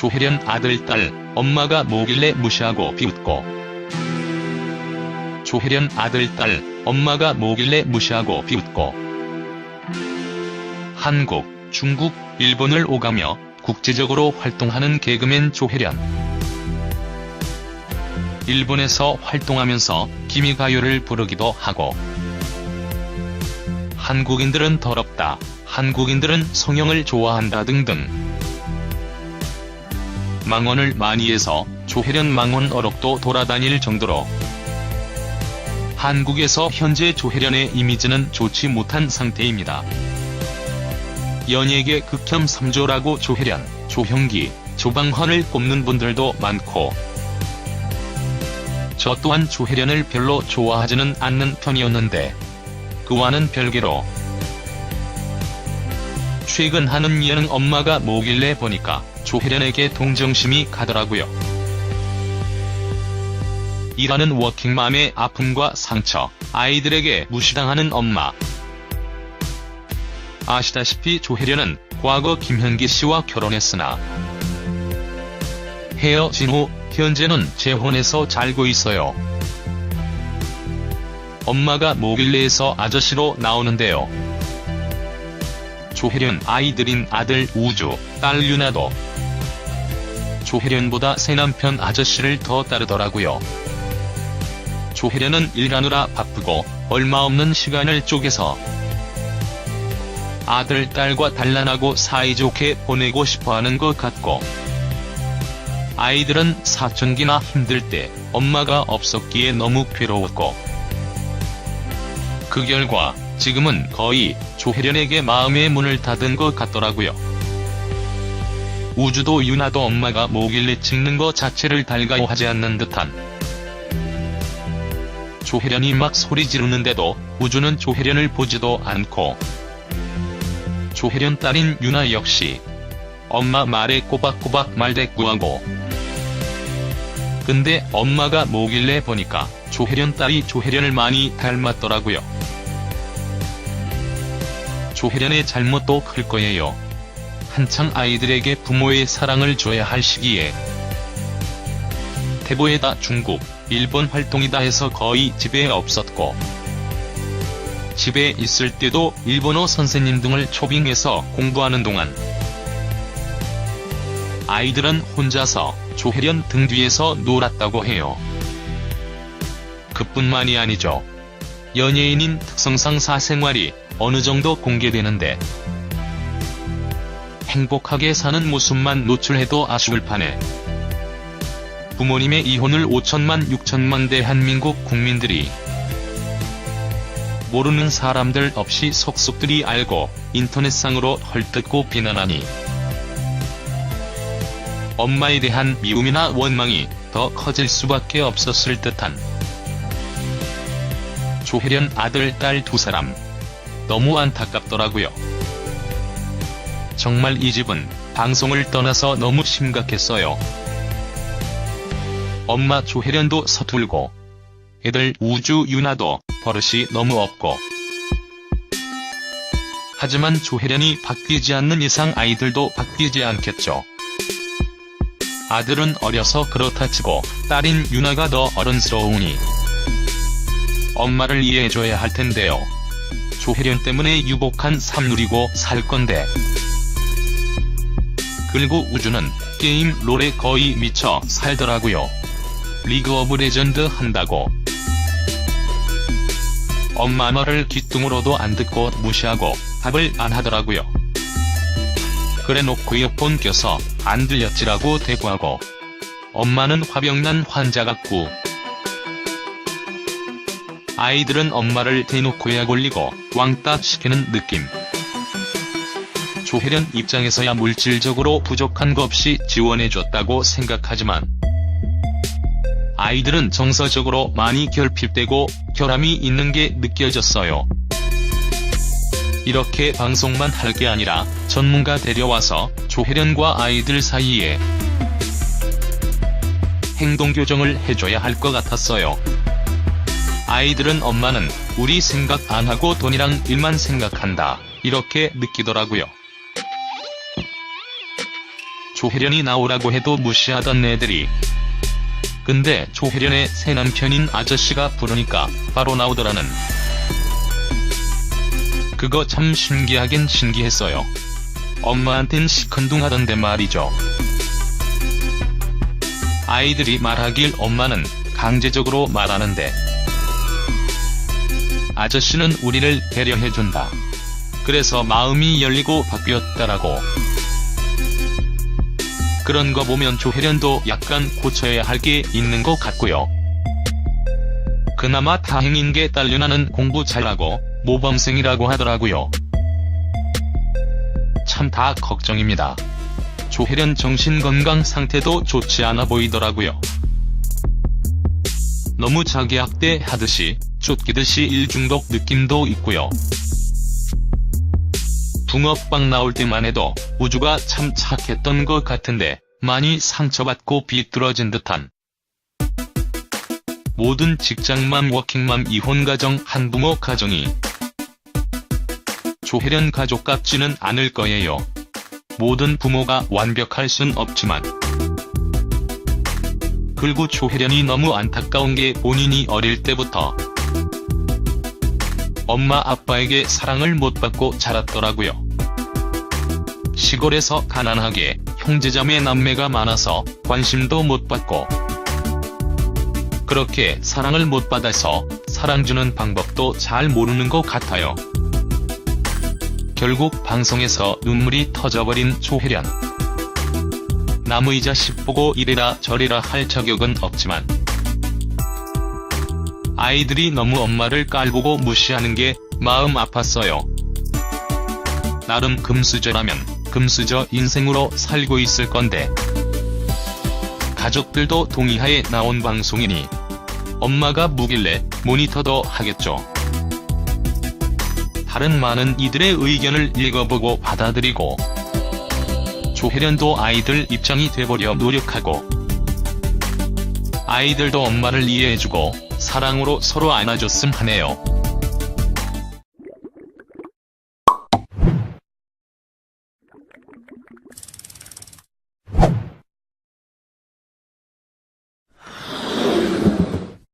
조혜련 아들 딸 엄마가 뭐길래 무시하고 비웃고. 조혜련 아들 딸 엄마가 뭐길래 무시하고 비웃고. 한국, 중국, 일본을 오가며 국제적으로 활동하는 개그맨 조혜련. 일본에서 활동하면서 기미가요를 부르기도 하고. 한국인들은 더럽다, 한국인들은 성형을 좋아한다 등등. 망언을 많이 해서 조혜련 망언 어록도 돌아다닐 정도로 한국에서 현재 조혜련의 이미지는 좋지 못한 상태입니다. 연예계 극혐 3조라고 조혜련, 조형기, 조방헌을 꼽는 분들도 많고, 저 또한 조혜련을 별로 좋아하지는 않는 편이었는데 그와는 별개로 최근 하는 예능 엄마가 뭐길래 보니까 조혜련에게 동정심이 가더라고요. 일하는 워킹맘의 아픔과 상처, 아이들에게 무시당하는 엄마. 아시다시피 조혜련은 과거 김현기 씨와 결혼했으나 헤어진 후 현재는 재혼해서 살고 있어요. 엄마가 뭐길래에서 아저씨로 나오는데요. 조혜련 아이들인 아들 우주, 딸 유나도 조혜련보다 새남편 아저씨를 더 따르더라고요. 조혜련은 일하느라 바쁘고 얼마 없는 시간을 쪼개서 아들, 딸과 단란하고 사이좋게 보내고 싶어하는 것 같고, 아이들은 사춘기나 힘들 때 엄마가 없었기에 너무 괴로웠고, 그 결과 지금은 거의 조혜련에게 마음의 문을 닫은 것 같더라고요. 우주도 유나도 엄마가 뭐길래 찍는 것 자체를 달가워하지 않는 듯한. 조혜련이 막 소리 지르는데도 우주는 조혜련을 보지도 않고, 조혜련 딸인 유나 역시 엄마 말에 꼬박꼬박 말대꾸하고. 근데 엄마가 뭐길래 보니까 조혜련 딸이 조혜련을 많이 닮았더라고요. 조혜련의 잘못도 클 거예요. 한창 아이들에게 부모의 사랑을 줘야 할 시기에 태보에다 중국, 일본 활동이다 해서 거의 집에 없었고, 집에 있을 때도 일본어 선생님 등을 초빙해서 공부하는 동안 아이들은 혼자서 조혜련 등 뒤에서 놀았다고 해요. 그뿐만이 아니죠. 연예인인 특성상 사생활이 어느 정도 공개되는데 행복하게 사는 모습만 노출해도 아쉬울 판에 부모님의 이혼을 5천만 6천만 대한민국 국민들이 모르는 사람들 없이 속속들이 알고 인터넷상으로 헐뜯고 비난하니 엄마에 대한 미움이나 원망이 더 커질 수밖에 없었을 듯한. 조혜련 아들, 딸 두 사람 너무 안타깝더라고요. 정말 이 집은 방송을 떠나서 너무 심각했어요. 엄마 조혜련도 서툴고 애들 우주 유나도 버릇이 너무 없고. 하지만 조혜련이 바뀌지 않는 이상 아이들도 바뀌지 않겠죠. 아들은 어려서 그렇다 치고 딸인 유나가 더 어른스러우니 엄마를 이해해줘야 할 텐데요. 조혜련 때문에 유복한 삶 누리고 살 건데. 그리고 우주는 게임 롤에 거의 미쳐 살더라고요. 리그 오브 레전드 한다고. 엄마 말을 귓등으로도 안 듣고 무시하고 답을 안 하더라고요. 그래놓고 이어폰 껴서 안 들렸지라고 대꾸하고. 엄마는 화병난 환자 같고. 아이들은 엄마를 대놓고 약 올리고 왕따 시키는 느낌. 조혜련 입장에서야 물질적으로 부족한 것 없이 지원해줬다고 생각하지만 아이들은 정서적으로 많이 결핍되고 결함이 있는 게 느껴졌어요. 이렇게 방송만 할 게 아니라 전문가 데려와서 조혜련과 아이들 사이에 행동교정을 해줘야 할 것 같았어요. 아이들은 엄마는 우리 생각 안 하고 돈이랑 일만 생각한다, 이렇게 느끼더라고요. 조혜련이 나오라고 해도 무시하던 애들이 근데 조혜련의 새 남편인 아저씨가 부르니까 바로 나오더라는. 그거 참 신기하긴 신기했어요. 엄마한텐 시큰둥하던데 말이죠. 아이들이 말하길 엄마는 강제적으로 말하는데 아저씨는 우리를 배려해준다. 그래서 마음이 열리고 바뀌었다라고. 그런 거 보면 조혜련도 약간 고쳐야 할 게 있는 것 같고요. 그나마 다행인 게 딸 유나는 공부 잘하고 모범생이라고 하더라고요. 참 다 걱정입니다. 조혜련 정신건강 상태도 좋지 않아 보이더라고요. 너무 자기학대 하듯이 쫓기듯이 일중독 느낌도 있고요. 붕어빵 나올 때만 해도 우주가 참 착했던 것 같은데 많이 상처받고 비뚤어진 듯한. 모든 직장맘 워킹맘 이혼가정 한부모 가정이 조혜련 가족 같지는 않을 거예요. 모든 부모가 완벽할 순 없지만. 그리고 조혜련이 너무 안타까운 게 본인이 어릴 때부터 엄마 아빠에게 사랑을 못 받고 자랐더라고요. 시골에서 가난하게 형제자매 남매가 많아서 관심도 못 받고 그렇게 사랑을 못 받아서 사랑 주는 방법도 잘 모르는 것 같아요. 결국 방송에서 눈물이 터져버린 조혜련. 남의 자식 보고 이래라 저래라 할 자격은 없지만 아이들이 너무 엄마를 깔보고 무시하는 게 마음 아팠어요. 나름 금수저라면 금수저 인생으로 살고 있을 건데 가족들도 동의하에 나온 방송이니 엄마가 묵일래 모니터도 하겠죠. 다른 많은 이들의 의견을 읽어보고 받아들이고 조혜련도 아이들 입장이 돼보려 노력하고 아이들도 엄마를 이해해주고 사랑으로 서로 안아줬음 하네요.